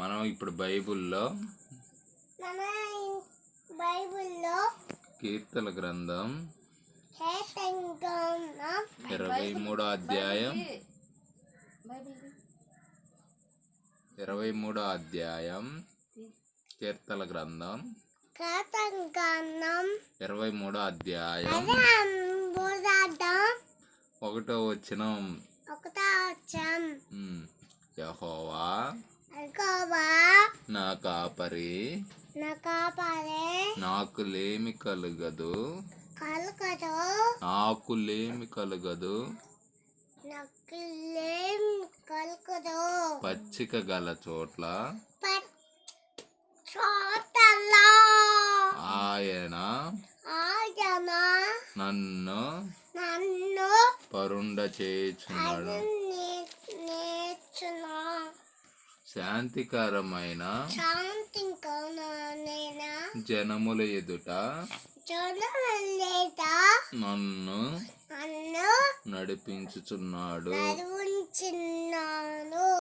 మనం ఇప్పుడు బైబిల్లో కీర్తన గ్రంథం 23వ అధ్యాయం 23వ అధ్యాయం కీర్తన గ్రంథం 23వ అధ్యాయం 1వ వచనం. యెహోవా నా కాపరి, నాకు లేమి కలుగదు, పచ్చిక గల చోట్ల ఆయన నన్ను పరుండ చేయుచున్నాడు. శాంతికరమైన జనముల ఎదుట నన్ను నడిపించుచున్నాడు.